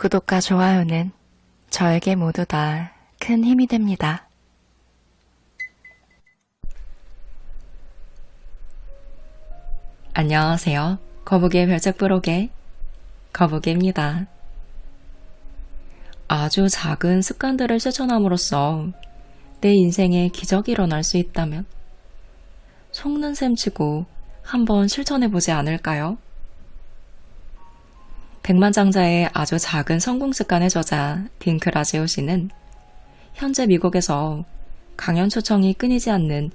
구독과 좋아요는 저에게 모두 다 큰 힘이 됩니다. 안녕하세요. 거북이의 별책 부록의 거북이입니다. 아주 작은 습관들을 실천함으로써 내 인생에 기적이 일어날 수 있다면 속는 셈 치고 한번 실천해보지 않을까요? 백만장자의 아주 작은 성공 습관의 저자 딩크라지오 씨는 현재 미국에서 강연 초청이 끊이지 않는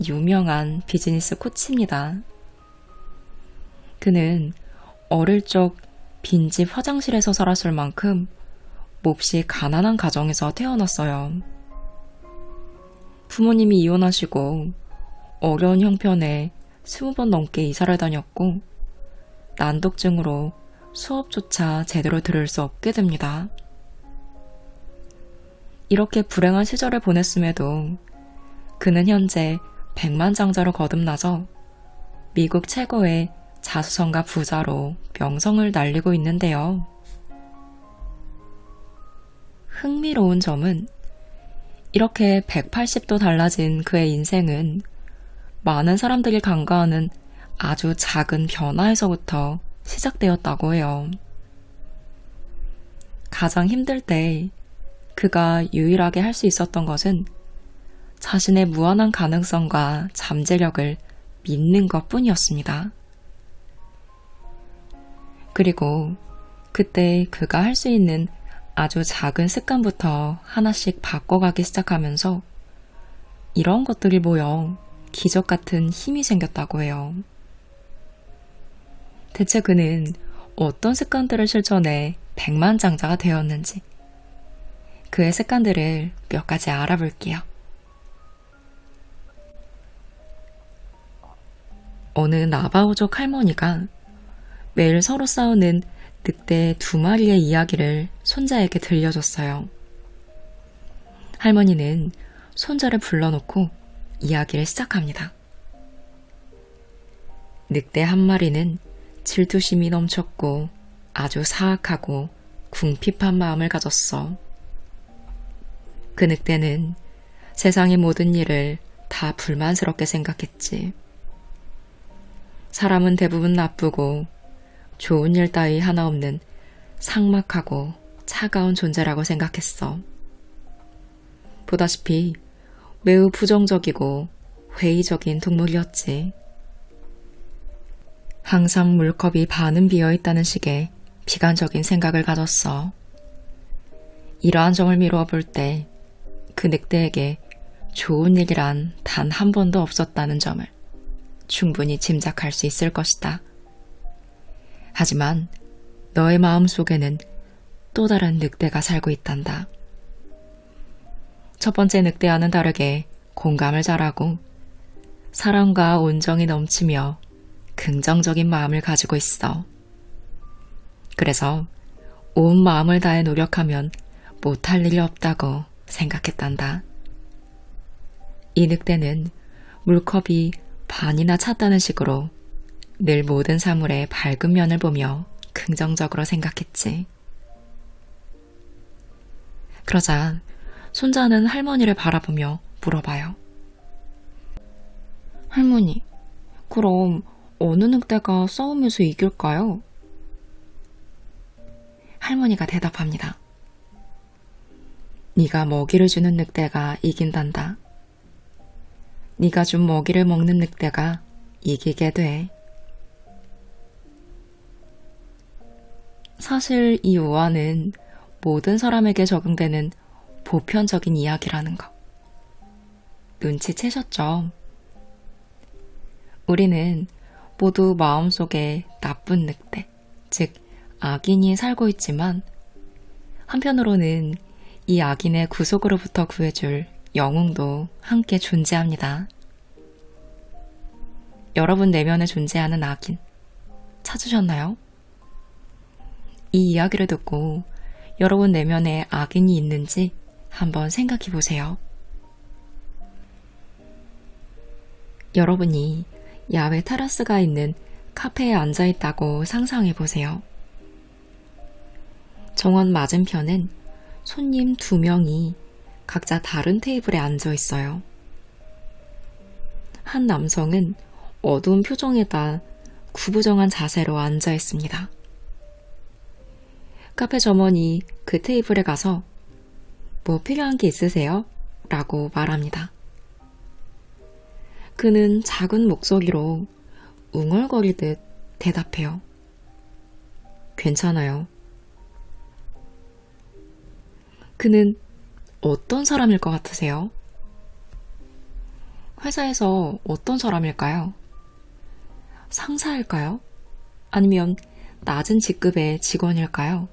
유명한 비즈니스 코치입니다. 그는 어릴 적 빈집 화장실에서 살았을 만큼 몹시 가난한 가정에서 태어났어요. 부모님이 이혼하시고 어려운 형편에 20번 넘게 이사를 다녔고 난독증으로 수업조차 제대로 들을 수 없게 됩니다. 이렇게 불행한 시절을 보냈음에도 그는 현재 백만장자로 거듭나서 미국 최고의 자수성가 부자로 명성을 날리고 있는데요. 흥미로운 점은 이렇게 180도 달라진 그의 인생은 많은 사람들이 간과하는 아주 작은 변화에서부터 시작되었다고 해요. 가장 힘들 때 그가 유일하게 할 수 있었던 것은 자신의 무한한 가능성과 잠재력을 믿는 것 뿐이었습니다. 그리고 그때 그가 할 수 있는 아주 작은 습관부터 하나씩 바꿔가기 시작하면서 이런 것들이 모여 기적 같은 힘이 생겼다고 해요. 대체 그는 어떤 습관들을 실천해 백만장자가 되었는지 그의 습관들을 몇 가지 알아볼게요. 어느 나바오족 할머니가 매일 서로 싸우는 늑대 2마리의 이야기를 손자에게 들려줬어요. 할머니는 손자를 불러놓고 이야기를 시작합니다. 늑대 한 마리는 질투심이 넘쳤고 아주 사악하고 궁핍한 마음을 가졌어. 그 늑대는 세상의 모든 일을 다 불만스럽게 생각했지. 사람은 대부분 나쁘고 좋은 일 따위 하나 없는 삭막하고 차가운 존재라고 생각했어. 보다시피 매우 부정적이고 회의적인 동물이었지. 항상 물컵이 반은 비어있다는 식의 비관적인 생각을 가졌어. 이러한 점을 미루어 볼 때 그 늑대에게 좋은 일이란 단 한 번도 없었다는 점을 충분히 짐작할 수 있을 것이다. 하지만 너의 마음속에는 또 다른 늑대가 살고 있단다. 첫 번째 늑대와는 다르게 공감을 잘하고 사랑과 온정이 넘치며 긍정적인 마음을 가지고 있어. 그래서 온 마음을 다해 노력하면 못할 일이 없다고 생각했단다. 이 늑대는 물컵이 반이나 찼다는 식으로 늘 모든 사물의 밝은 면을 보며 긍정적으로 생각했지. 그러자 손자는 할머니를 바라보며 물어봐요. 할머니, 그럼 어느 늑대가 싸우면서 이길까요? 할머니가 대답합니다. 네가 먹이를 주는 늑대가 이긴단다. 네가 준 먹이를 먹는 늑대가 이기게 돼. 사실 이 우화는 모든 사람에게 적용되는 보편적인 이야기라는 거. 눈치채셨죠? 우리는 모두 마음속에 나쁜 늑대, 즉 악인이 살고 있지만 한편으로는 이 악인의 구속으로부터 구해줄 영웅도 함께 존재합니다. 여러분 내면에 존재하는 악인 찾으셨나요? 이 이야기를 듣고 여러분 내면에 악인이 있는지 한번 생각해 보세요. 여러분이 야외 테라스가 있는 카페에 앉아있다고 상상해 보세요. 정원 맞은편엔 손님 2명이 각자 다른 테이블에 앉아 있어요. 한 남성은 어두운 표정에다 구부정한 자세로 앉아 있습니다. 카페 점원이 그 테이블에 가서 뭐 필요한 게 있으세요? 라고 말합니다. 그는 작은 목소리로 웅얼거리듯 대답해요. 괜찮아요. 그는 어떤 사람일 것 같으세요? 회사에서 어떤 사람일까요? 상사일까요? 아니면 낮은 직급의 직원일까요?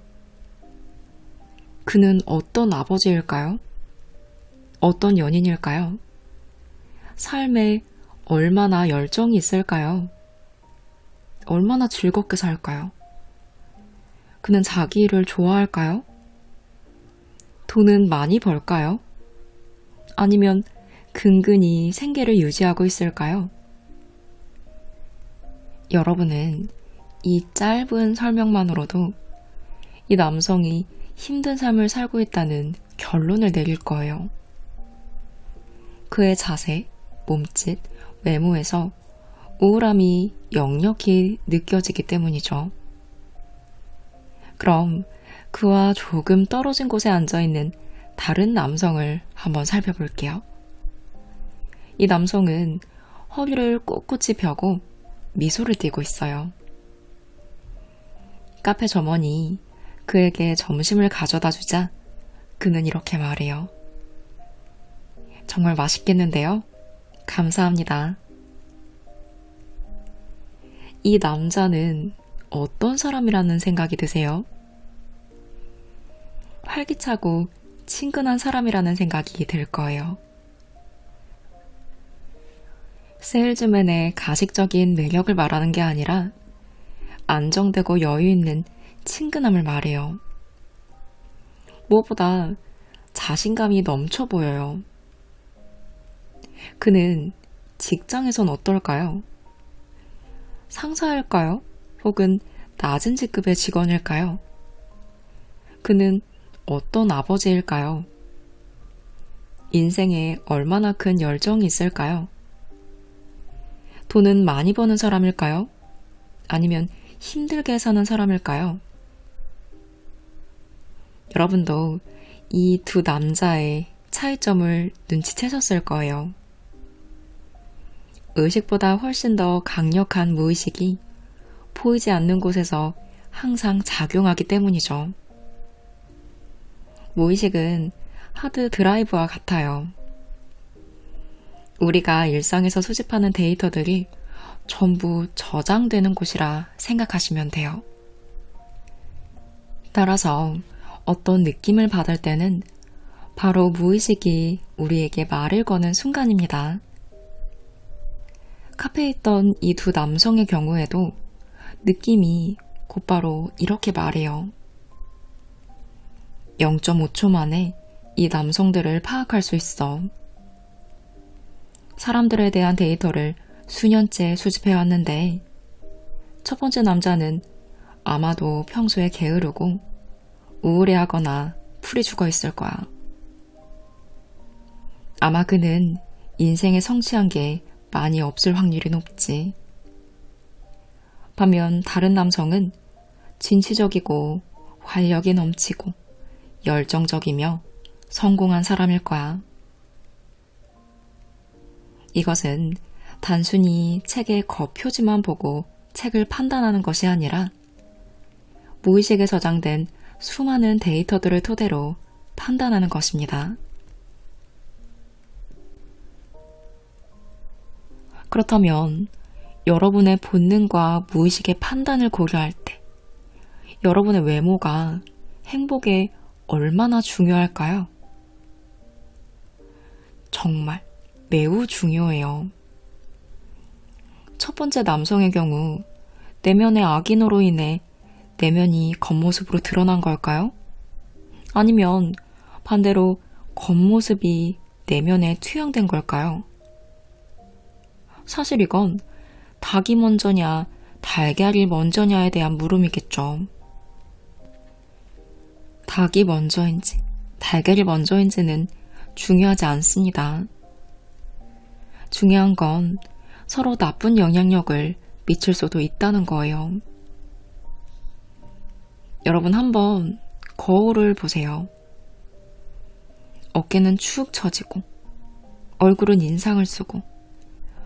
그는 어떤 아버지일까요? 어떤 연인일까요? 삶에 얼마나 열정이 있을까요? 얼마나 즐겁게 살까요? 그는 자기 일을 좋아할까요? 돈은 많이 벌까요? 아니면 근근히 생계를 유지하고 있을까요? 여러분은 이 짧은 설명만으로도 이 남성이 힘든 삶을 살고 있다는 결론을 내릴 거예요. 그의 자세, 몸짓, 외모에서 우울함이 역력히 느껴지기 때문이죠. 그럼 그와 조금 떨어진 곳에 앉아있는 다른 남성을 한번 살펴볼게요. 이 남성은 허리를 꼿꼿이 펴고 미소를 띠고 있어요. 카페 점원이 그에게 점심을 가져다 주자 그는 이렇게 말해요. 정말 맛있겠는데요? 감사합니다. 이 남자는 어떤 사람이라는 생각이 드세요? 활기차고 친근한 사람이라는 생각이 들 거예요. 세일즈맨의 가식적인 매력을 말하는 게 아니라 안정되고 여유 있는 친근함을 말해요. 무엇보다 자신감이 넘쳐 보여요. 그는 직장에선 어떨까요? 상사일까요? 혹은 낮은 직급의 직원일까요? 그는 어떤 아버지일까요? 인생에 얼마나 큰 열정이 있을까요? 돈은 많이 버는 사람일까요? 아니면 힘들게 사는 사람일까요? 여러분도 이 두 남자의 차이점을 눈치채셨을 거예요. 의식보다 훨씬 더 강력한 무의식이 보이지 않는 곳에서 항상 작용하기 때문이죠. 무의식은 하드 드라이브와 같아요. 우리가 일상에서 수집하는 데이터들이 전부 저장되는 곳이라 생각하시면 돼요. 따라서 어떤 느낌을 받을 때는 바로 무의식이 우리에게 말을 거는 순간입니다. 카페에 있던 이 두 남성의 경우에도 느낌이 곧바로 이렇게 말해요. 0.5초 만에 이 남성들을 파악할 수 있어. 사람들에 대한 데이터를 수년째 수집해왔는데 첫 번째 남자는 아마도 평소에 게으르고 우울해하거나 풀이 죽어 있을 거야. 아마 그는 인생에 성취한 게 많이 없을 확률이 높지. 반면 다른 남성은 진취적이고 활력이 넘치고 열정적이며 성공한 사람일 거야. 이것은 단순히 책의 겉표지만 보고 책을 판단하는 것이 아니라 무의식에 저장된 수많은 데이터들을 토대로 판단하는 것입니다. 그렇다면 여러분의 본능과 무의식의 판단을 고려할 때 여러분의 외모가 행복에 얼마나 중요할까요? 정말 매우 중요해요. 첫 번째 남성의 경우 내면의 악인으로 인해 내면이 겉모습으로 드러난 걸까요? 아니면 반대로 겉모습이 내면에 투영된 걸까요? 사실 이건 닭이 먼저냐 달걀이 먼저냐에 대한 물음이겠죠. 닭이 먼저인지 달걀이 먼저인지는 중요하지 않습니다. 중요한 건 서로 나쁜 영향력을 미칠 수도 있다는 거예요. 여러분 한번 거울을 보세요. 어깨는 축 처지고 얼굴은 인상을 쓰고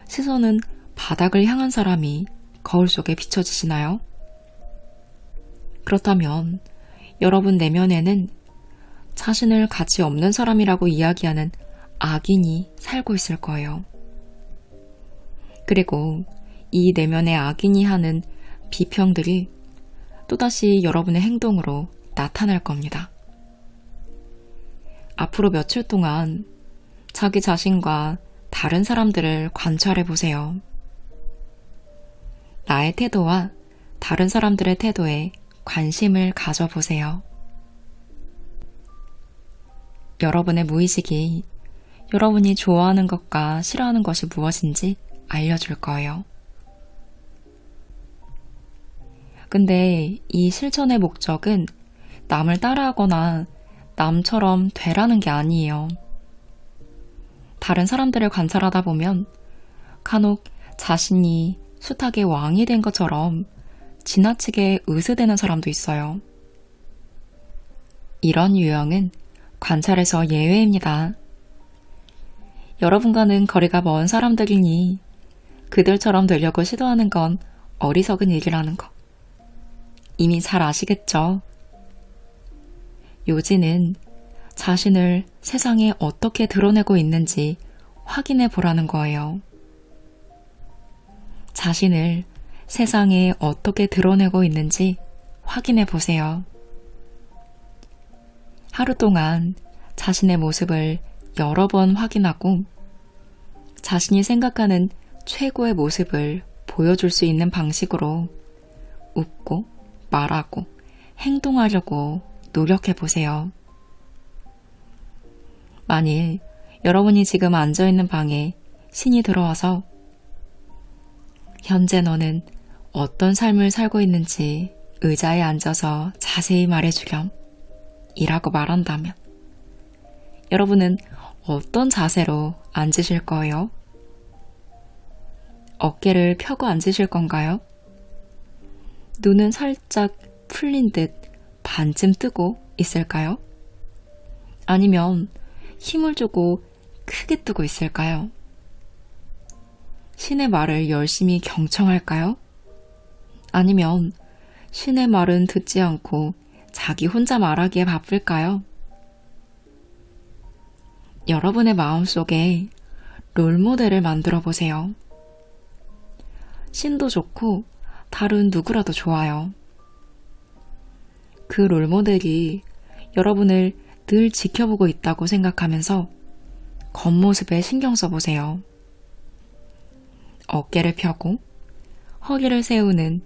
시선은 바닥을 향한 사람이 거울 속에 비춰지시나요? 그렇다면 여러분 내면에는 자신을 가치 없는 사람이라고 이야기하는 악인이 살고 있을 거예요. 그리고 이 내면의 악인이 하는 비평들이 또다시 여러분의 행동으로 나타날 겁니다. 앞으로 며칠 동안 자기 자신과 다른 사람들을 관찰해 보세요. 나의 태도와 다른 사람들의 태도에 관심을 가져보세요. 여러분의 무의식이 여러분이 좋아하는 것과 싫어하는 것이 무엇인지 알려줄 거예요. 근데 이 실천의 목적은 남을 따라하거나 남처럼 되라는 게 아니에요. 다른 사람들을 관찰하다 보면 간혹 자신이 수탉의 왕이 된 것처럼 지나치게 으스대는 사람도 있어요. 이런 유형은 관찰에서 예외입니다. 여러분과는 거리가 먼 사람들이니 그들처럼 되려고 시도하는 건 어리석은 일이라는 거 이미 잘 아시겠죠? 요지는 자신을 세상에 어떻게 드러내고 있는지 확인해 보라는 거예요. 자신을 세상에 어떻게 드러내고 있는지 확인해 보세요. 하루 동안 자신의 모습을 여러 번 확인하고 자신이 생각하는 최고의 모습을 보여줄 수 있는 방식으로 웃고 말하고 행동하려고 노력해 보세요. 만일 여러분이 지금 앉아있는 방에 신이 들어와서 현재 너는 어떤 삶을 살고 있는지 의자에 앉아서 자세히 말해주렴 이라고 말한다면 여러분은 어떤 자세로 앉으실 거예요? 어깨를 펴고 앉으실 건가요? 눈은 살짝 풀린 듯 반쯤 뜨고 있을까요? 아니면 힘을 주고 크게 뜨고 있을까요? 신의 말을 열심히 경청할까요? 아니면 신의 말은 듣지 않고 자기 혼자 말하기에 바쁠까요? 여러분의 마음속에 롤모델을 만들어 보세요. 신도 좋고 다른 누구라도 좋아요. 그 롤모델이 여러분을 늘 지켜보고 있다고 생각하면서 겉모습에 신경 써보세요. 어깨를 펴고 허리를 세우는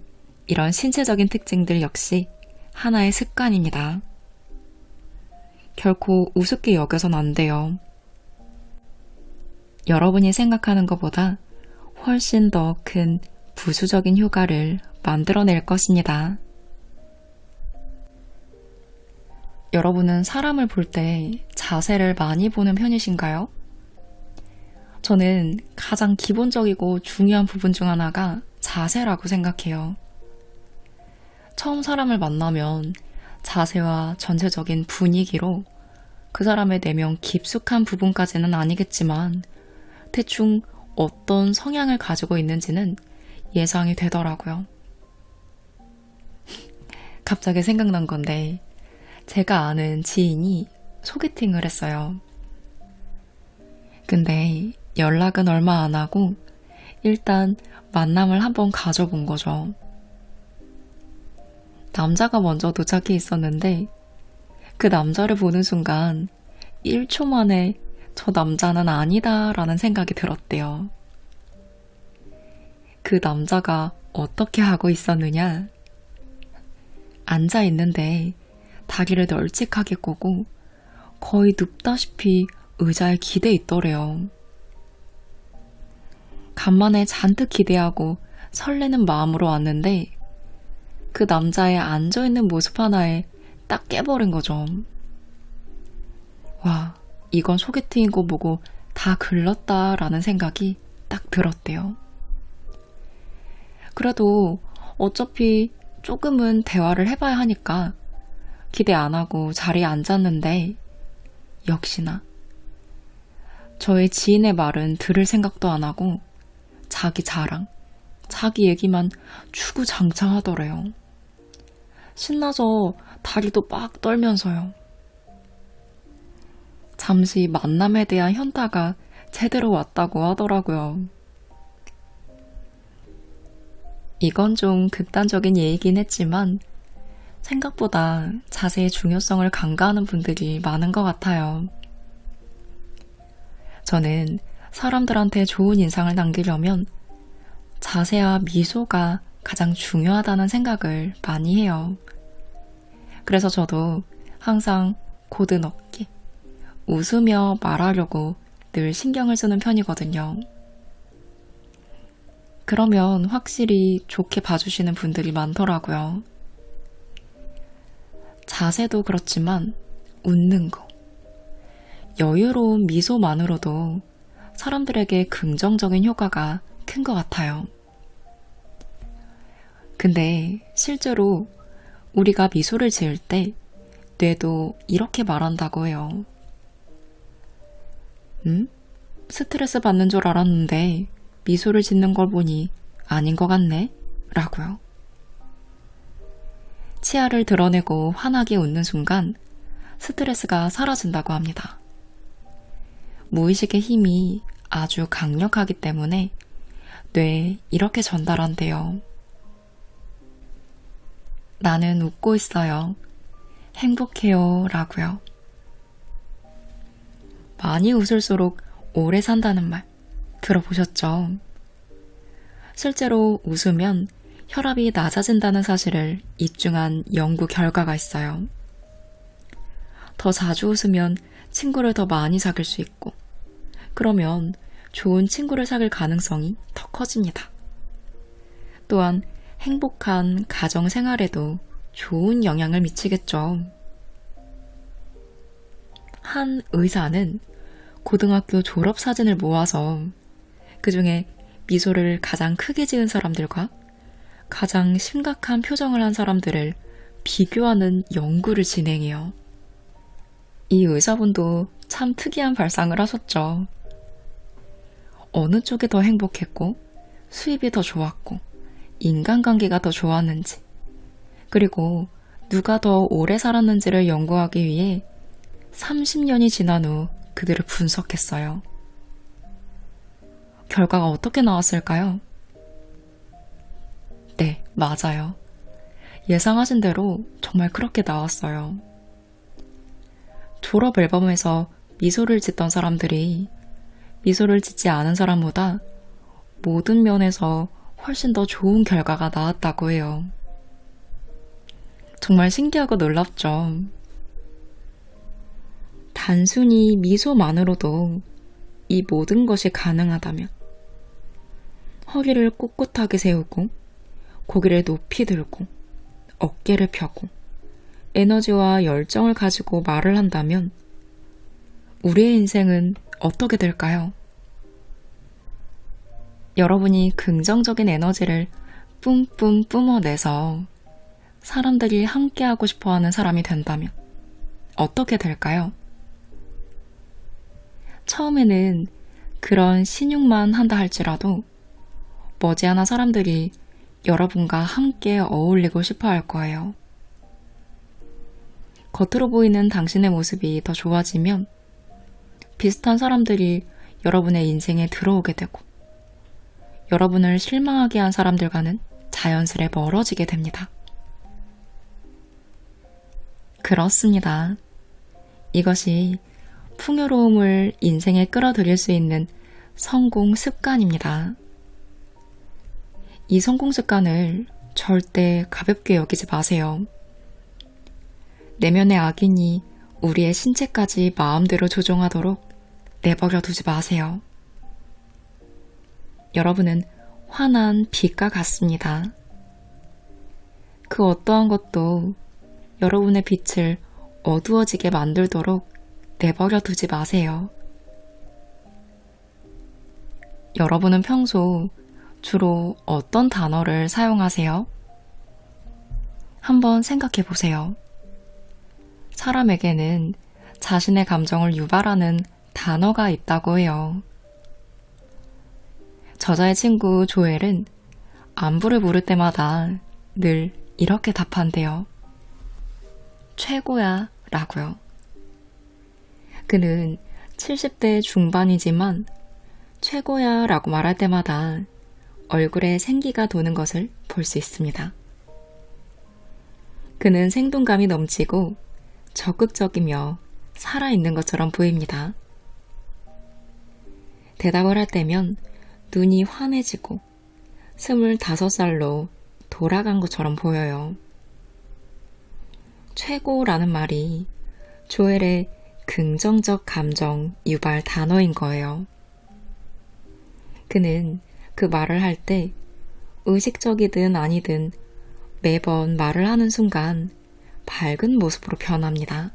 이런 신체적인 특징들 역시 하나의 습관입니다. 결코 우습게 여겨선 안 돼요. 여러분이 생각하는 것보다 훨씬 더 큰 부수적인 효과를 만들어낼 것입니다. 여러분은 사람을 볼 때 자세를 많이 보는 편이신가요? 저는 가장 기본적이고 중요한 부분 중 하나가 자세라고 생각해요. 처음 사람을 만나면 자세와 전체적인 분위기로 그 사람의 내면 깊숙한 부분까지는 아니겠지만 대충 어떤 성향을 가지고 있는지는 예상이 되더라고요. 갑자기 생각난 건데 제가 아는 지인이 소개팅을 했어요. 근데 연락은 얼마 안 하고 일단 만남을 한번 가져본 거죠. 남자가 먼저 도착해 있었는데 그 남자를 보는 순간 1초 만에 저 남자는 아니다 라는 생각이 들었대요. 그 남자가 어떻게 하고 있었느냐? 앉아 있는데 다리를 널찍하게 꼬고 거의 눕다시피 의자에 기대 있더래요. 간만에 잔뜩 기대하고 설레는 마음으로 왔는데 그 남자의 앉아있는 모습 하나에 딱 깨버린 거죠. 와, 이건 소개팅인 거 보고 다 글렀다라는 생각이 딱 들었대요. 그래도 어차피 조금은 대화를 해봐야 하니까 기대 안 하고 자리에 앉았는데 역시나 저의 지인의 말은 들을 생각도 안 하고 자기 자랑, 자기 얘기만 주구장창 하더래요. 신나서 다리도 빡 떨면서요. 잠시 만남에 대한 현타가 제대로 왔다고 하더라고요. 이건 좀 극단적인 예이긴 했지만 생각보다 자세의 중요성을 간과하는 분들이 많은 것 같아요. 저는 사람들한테 좋은 인상을 남기려면 자세와 미소가 가장 중요하다는 생각을 많이 해요. 그래서 저도 항상 고든 어깨, 웃으며 말하려고 늘 신경을 쓰는 편이거든요. 그러면 확실히 좋게 봐주시는 분들이 많더라고요. 자세도 그렇지만 웃는 거, 여유로운 미소만으로도 사람들에게 긍정적인 효과가 큰 것 같아요. 근데 실제로 우리가 미소를 지을 때 뇌도 이렇게 말한다고 해요. 스트레스 받는 줄 알았는데 미소를 짓는 걸 보니 아닌 것 같네? 라고요. 치아를 드러내고 환하게 웃는 순간 스트레스가 사라진다고 합니다. 무의식의 힘이 아주 강력하기 때문에 뇌에 이렇게 전달한대요. 나는 웃고 있어요. 행복해요. 라고요. 많이 웃을수록 오래 산다는 말 들어보셨죠? 실제로 웃으면 혈압이 낮아진다는 사실을 입증한 연구 결과가 있어요. 더 자주 웃으면 친구를 더 많이 사귈 수 있고, 그러면 좋은 친구를 사귈 가능성이 더 커집니다. 또한 행복한 가정 생활에도 좋은 영향을 미치겠죠. 한 의사는 고등학교 졸업 사진을 모아서 그 중에 미소를 가장 크게 지은 사람들과 가장 심각한 표정을 한 사람들을 비교하는 연구를 진행해요. 이 의사분도 참 특이한 발상을 하셨죠. 어느 쪽이 더 행복했고, 수입이 더 좋았고, 인간관계가 더 좋았는지, 그리고 누가 더 오래 살았는지를 연구하기 위해 30년이 지난 후 그들을 분석했어요. 결과가 어떻게 나왔을까요? 네, 맞아요. 예상하신 대로 정말 그렇게 나왔어요. 졸업 앨범에서 미소를 짓던 사람들이 미소를 짓지 않은 사람보다 모든 면에서 훨씬 더 좋은 결과가 나왔다고 해요. 정말 신기하고 놀랍죠. 단순히 미소만으로도 이 모든 것이 가능하다면 허리를 꼿꼿하게 세우고 고개를 높이 들고 어깨를 펴고 에너지와 열정을 가지고 말을 한다면 우리의 인생은 어떻게 될까요? 여러분이 긍정적인 에너지를 뿜뿜 뿜어내서 사람들이 함께하고 싶어하는 사람이 된다면 어떻게 될까요? 처음에는 그런 신용만 한다 할지라도 머지않아 사람들이 여러분과 함께 어울리고 싶어 할 거예요. 겉으로 보이는 당신의 모습이 더 좋아지면 비슷한 사람들이 여러분의 인생에 들어오게 되고 여러분을 실망하게 한 사람들과는 자연스레 멀어지게 됩니다. 그렇습니다. 이것이 풍요로움을 인생에 끌어들일 수 있는 성공 습관입니다. 이 성공 습관을 절대 가볍게 여기지 마세요. 내면의 악인이 우리의 신체까지 마음대로 조종하도록 내버려 두지 마세요. 여러분은 환한 빛과 같습니다. 그 어떠한 것도 여러분의 빛을 어두워지게 만들도록 내버려 두지 마세요. 여러분은 평소 주로 어떤 단어를 사용하세요? 한번 생각해 보세요. 사람에게는 자신의 감정을 유발하는 단어가 있다고 해요. 저자의 친구 조엘은 안부를 물을 때마다 늘 이렇게 답한대요. 최고야 라고요. 그는 70대 중반이지만 최고야 라고 말할 때마다 얼굴에 생기가 도는 것을 볼 수 있습니다. 그는 생동감이 넘치고 적극적이며 살아있는 것처럼 보입니다. 대답을 할 때면 눈이 환해지고 25살로 돌아간 것처럼 보여요. 최고라는 말이 조엘의 긍정적 감정 유발 단어인 거예요. 그는 그 말을 할 때 의식적이든 아니든 매번 말을 하는 순간 밝은 모습으로 변합니다.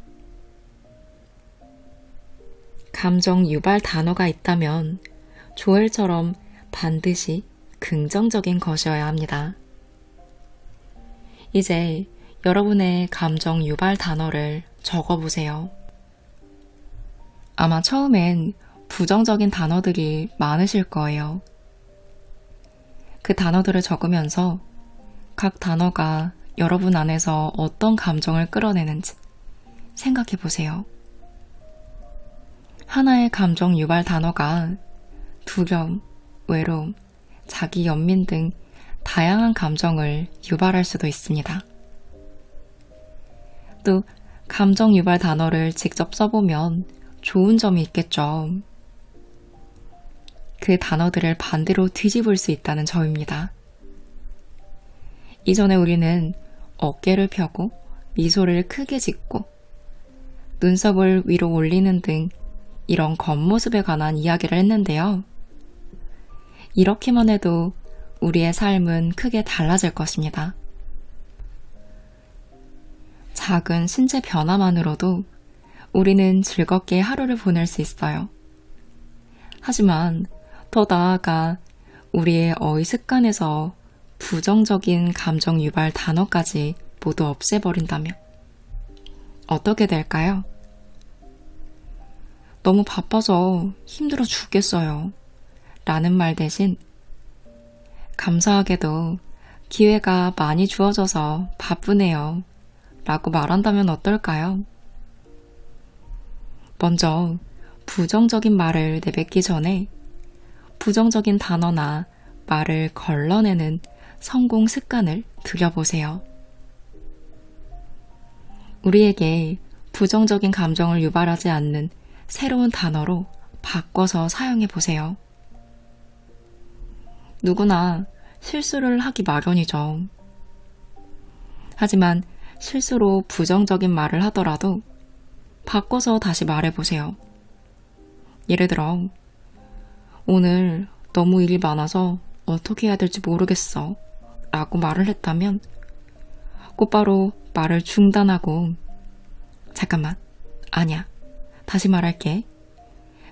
감정 유발 단어가 있다면 조엘처럼 반드시 긍정적인 것이어야 합니다. 이제 여러분의 감정 유발 단어를 적어보세요. 아마 처음엔 부정적인 단어들이 많으실 거예요. 그 단어들을 적으면서 각 단어가 여러분 안에서 어떤 감정을 끌어내는지 생각해 보세요. 하나의 감정 유발 단어가 두려움, 외로움, 자기 연민 등 다양한 감정을 유발할 수도 있습니다. 또 감정 유발 단어를 직접 써보면 좋은 점이 있겠죠. 그 단어들을 반대로 뒤집을 수 있다는 점입니다. 이전에 우리는 어깨를 펴고 미소를 크게 짓고 눈썹을 위로 올리는 등 이런 겉모습에 관한 이야기를 했는데요. 이렇게만 해도 우리의 삶은 크게 달라질 것입니다. 작은 신체 변화만으로도 우리는 즐겁게 하루를 보낼 수 있어요. 하지만 더 나아가 우리의 어휘 습관에서 부정적인 감정 유발 단어까지 모두 없애버린다면 어떻게 될까요? 너무 바빠서 힘들어 죽겠어요. 라는 말 대신 감사하게도 기회가 많이 주어져서 바쁘네요. 라고 말한다면 어떨까요? 먼저 부정적인 말을 내뱉기 전에 부정적인 단어나 말을 걸러내는 성공 습관을 들여보세요. 우리에게 부정적인 감정을 유발하지 않는 새로운 단어로 바꿔서 사용해 보세요. 누구나 실수를 하기 마련이죠. 하지만 실수로 부정적인 말을 하더라도 바꿔서 다시 말해보세요. 예를 들어, 오늘 너무 일이 많아서 어떻게 해야 될지 모르겠어 라고 말을 했다면 곧바로 말을 중단하고 잠깐만, 아니야, 다시 말할게.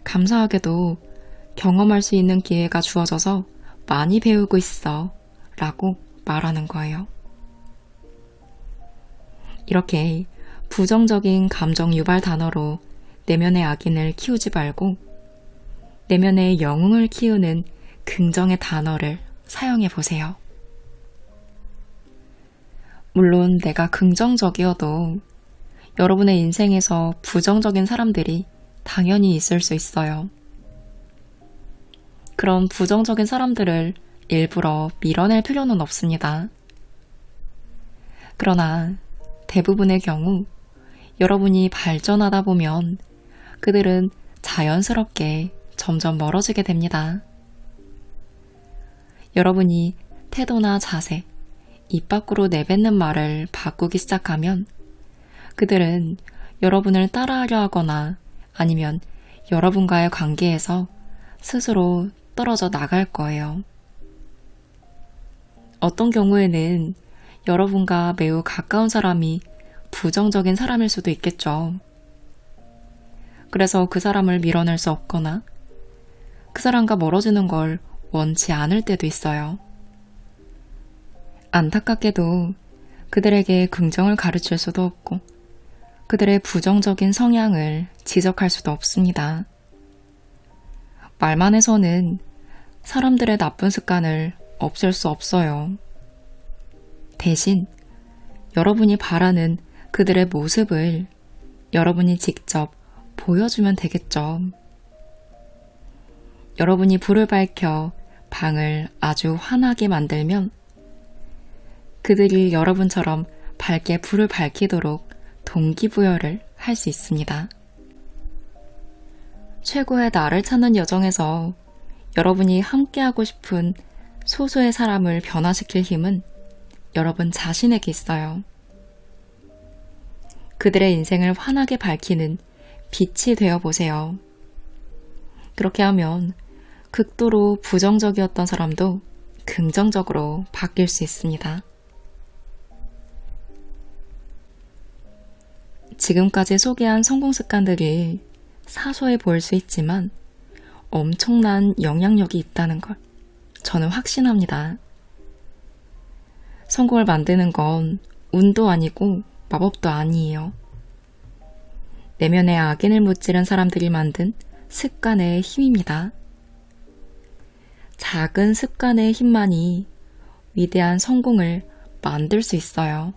감사하게도 경험할 수 있는 기회가 주어져서 많이 배우고 있어 라고 말하는 거예요. 이렇게 부정적인 감정 유발 단어로 내면의 악인을 키우지 말고 내면의 영웅을 키우는 긍정의 단어를 사용해 보세요. 물론 내가 긍정적이어도 여러분의 인생에서 부정적인 사람들이 당연히 있을 수 있어요. 그런 부정적인 사람들을 일부러 밀어낼 필요는 없습니다. 그러나 대부분의 경우 여러분이 발전하다 보면 그들은 자연스럽게 점점 멀어지게 됩니다. 여러분이 태도나 자세, 입 밖으로 내뱉는 말을 바꾸기 시작하면 그들은 여러분을 따라하려 하거나 아니면 여러분과의 관계에서 스스로 떨어져 나갈 거예요. 어떤 경우에는 여러분과 매우 가까운 사람이 부정적인 사람일 수도 있겠죠. 그래서 그 사람을 밀어낼 수 없거나 그 사람과 멀어지는 걸 원치 않을 때도 있어요. 안타깝게도 그들에게 긍정을 가르칠 수도 없고 그들의 부정적인 성향을 지적할 수도 없습니다. 말만 해서는 사람들의 나쁜 습관을 없앨 수 없어요. 대신 여러분이 바라는 그들의 모습을 여러분이 직접 보여주면 되겠죠. 여러분이 불을 밝혀 방을 아주 환하게 만들면 그들이 여러분처럼 밝게 불을 밝히도록 동기부여를 할 수 있습니다. 최고의 나를 찾는 여정에서 여러분이 함께하고 싶은 소수의 사람을 변화시킬 힘은 여러분 자신에게 있어요. 그들의 인생을 환하게 밝히는 빛이 되어보세요. 그렇게 하면 극도로 부정적이었던 사람도 긍정적으로 바뀔 수 있습니다. 지금까지 소개한 성공 습관들이 사소해 보일 수 있지만 엄청난 영향력이 있다는 걸 저는 확신합니다. 성공을 만드는 건 운도 아니고 마법도 아니에요. 내면에 악인을 무찌른 사람들이 만든 습관의 힘입니다. 작은 습관의 힘만이 위대한 성공을 만들 수 있어요.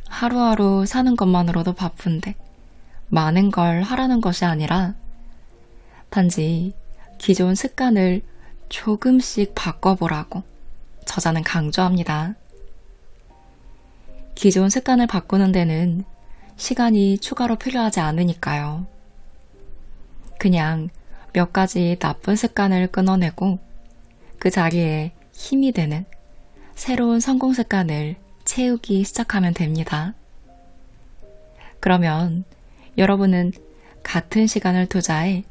하루하루 사는 것만으로도 바쁜데 많은 걸 하라는 것이 아니라 단지 기존 습관을 조금씩 바꿔보라고 저자는 강조합니다. 기존 습관을 바꾸는 데는 시간이 추가로 필요하지 않으니까요. 그냥 몇 가지 나쁜 습관을 끊어내고 그 자리에 힘이 되는 새로운 성공 습관을 채우기 시작하면 됩니다. 그러면 여러분은 같은 시간을 투자해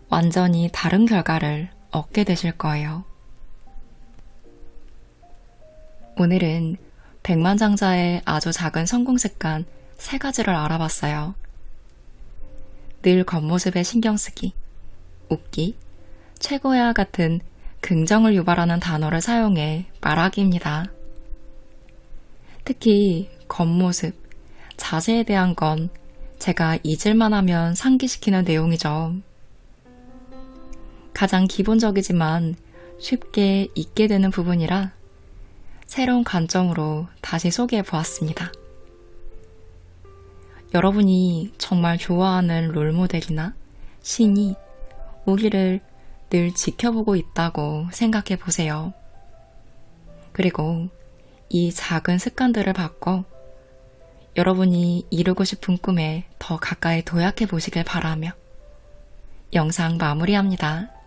완전히 다른 결과를 얻게 되실 거예요. 오늘은 백만장자의 아주 작은 성공 습관 3가지를 알아봤어요. 늘 겉모습에 신경 쓰기, 웃기, 최고야 같은 긍정을 유발하는 단어를 사용해 말하기입니다. 특히 겉모습, 자세에 대한 건 제가 잊을만 하면 상기시키는 내용이죠. 가장 기본적이지만 쉽게 잊게 되는 부분이라 새로운 관점으로 다시 소개해 보았습니다. 여러분이 정말 좋아하는 롤모델이나 신이 우리를 늘 지켜보고 있다고 생각해 보세요. 그리고 이 작은 습관들을 바꿔 여러분이 이루고 싶은 꿈에 더 가까이 도약해 보시길 바라며 영상 마무리합니다.